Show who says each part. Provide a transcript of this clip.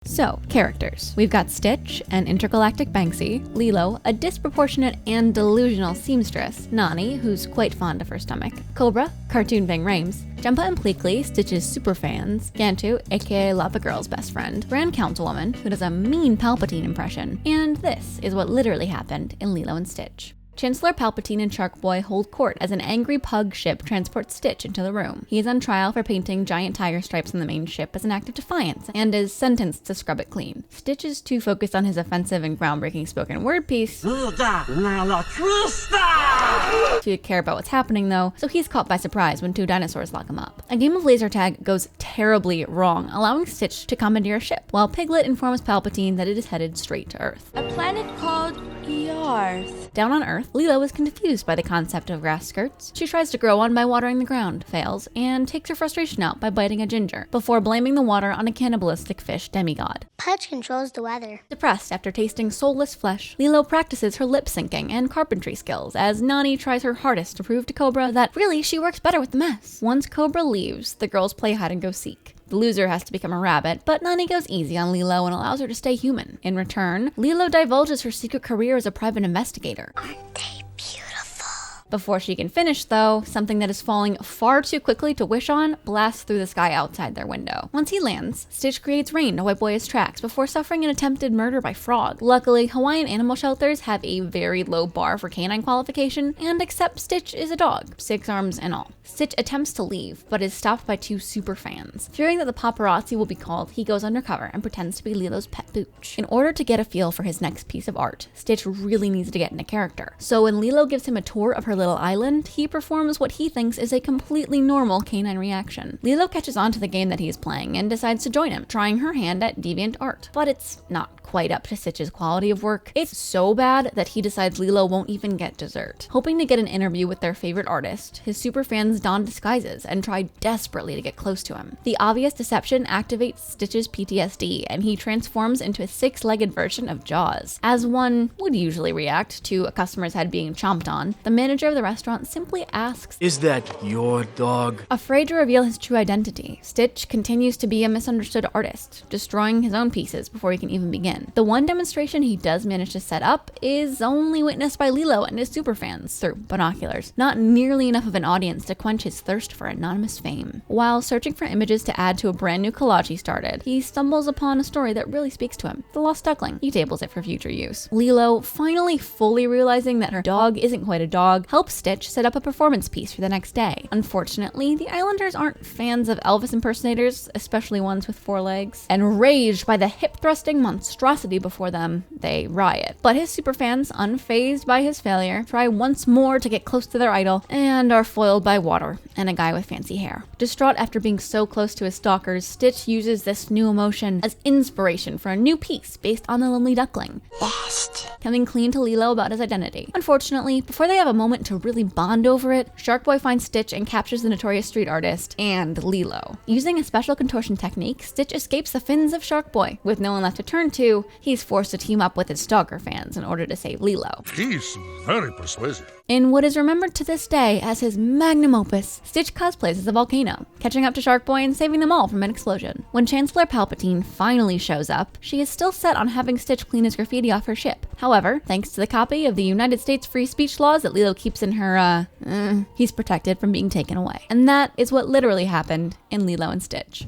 Speaker 1: So, characters. We've got Stitch, an intergalactic Banksy, Lilo, a disproportionate and delusional seamstress, Nani, who's quite fond of her stomach, Cobra, cartoon Ving Rhames, Jumpa and Pleakley, Stitch's superfans, Gantu, aka Lava Girl's best friend, Grand Councilwoman, who does a mean Palpatine impression, and this is what literally happened in Lilo and Stitch. Chancellor Palpatine and Shark Boy hold court as an angry pug ship transports Stitch into the room. He is on trial for painting giant tiger stripes on the main ship as an act of defiance, and is sentenced to scrub it clean. Stitch is too focused on his offensive and groundbreaking spoken word piece to care about what's happening though, so he's caught by surprise when two dinosaurs lock him up. A game of laser tag goes terribly wrong, allowing Stitch to commandeer a ship, while Piglet informs Palpatine that it is headed straight to Earth.
Speaker 2: A planet called Yarth.
Speaker 1: Down on Earth, Lilo is confused by the concept of grass skirts. She tries to grow one by watering the ground, fails, and takes her frustration out by biting a ginger, before blaming the water on a cannibalistic fish demigod.
Speaker 3: Pudge controls the weather.
Speaker 1: Depressed after tasting soulless flesh, Lilo practices her lip syncing and carpentry skills as Nani tries her hardest to prove to Cobra that really she works better with the mess. Once Cobra leaves, the girls play hide and go seek. The loser has to become a rabbit, but Nani goes easy on Lilo and allows her to stay human. In return, Lilo divulges her secret career as a private investigator.
Speaker 3: Aren't they beautiful?
Speaker 1: Before she can finish though, something that is falling far too quickly to wish on blasts through the sky outside their window. Once he lands, Stitch creates rain to wipe away his tracks before suffering an attempted murder by Frog. Luckily, Hawaiian animal shelters have a very low bar for canine qualification and accept Stitch is a dog, 6 arms and all. Stitch attempts to leave, but is stopped by 2 super fans. Fearing that the paparazzi will be called, he goes undercover and pretends to be Lilo's pet pooch. In order to get a feel for his next piece of art, Stitch really needs to get into character. So when Lilo gives him a tour of her little island, he performs what he thinks is a completely normal canine reaction. Lilo catches on to the game that he is playing and decides to join him, trying her hand at deviant art. But it's not quite up to Stitch's quality of work. It's so bad that he decides Lilo won't even get dessert. Hoping to get an interview with their favorite artist, his superfans don disguises and try desperately to get close to him. The obvious deception activates Stitch's PTSD, and he transforms into a 6-legged version of Jaws. As one would usually react to a customer's head being chomped on, the manager of the restaurant simply asks,
Speaker 4: "Is that your dog?"
Speaker 1: Afraid to reveal his true identity, Stitch continues to be a misunderstood artist, destroying his own pieces before he can even begin. The one demonstration he does manage to set up is only witnessed by Lilo and his superfans through binoculars, not nearly enough of an audience to quench his thirst for anonymous fame. While searching for images to add to a brand new collage he started, he stumbles upon a story that really speaks to him, The Lost Duckling. He tables it for future use. Lilo, finally fully realizing that her dog isn't quite a dog, helps Stitch set up a performance piece for the next day. Unfortunately, the Islanders aren't fans of Elvis impersonators, especially ones with 4 legs, and raged by the hip-thrusting monstrosity before them, they riot. But his superfans, unfazed by his failure, try once more to get close to their idol, and are foiled by water and a guy with fancy hair. Distraught after being so close to his stalkers, Stitch uses this new emotion as inspiration for a new piece based on the lonely duckling,
Speaker 4: Lost.
Speaker 1: coming clean to Lilo about his identity. Unfortunately, before they have a moment to really bond over it, Shark Boy finds Stitch and captures the notorious street artist and Lilo. Using a special contortion technique, Stitch escapes the fins of Shark Boy. With no one left to turn to, he's forced to team up with his stalker fans in order to save Lilo.
Speaker 5: He's very persuasive.
Speaker 1: In what is remembered to this day as his magnum opus, Stitch cosplays as a volcano, catching up to Shark Boy and saving them all from an explosion. When Chancellor Palpatine finally shows up, she is still set on having Stitch clean his graffiti off her ship. However, thanks to the copy of the United States free speech laws that Lilo keeps in her, he's protected from being taken away. And that is what literally happened in Lilo and Stitch.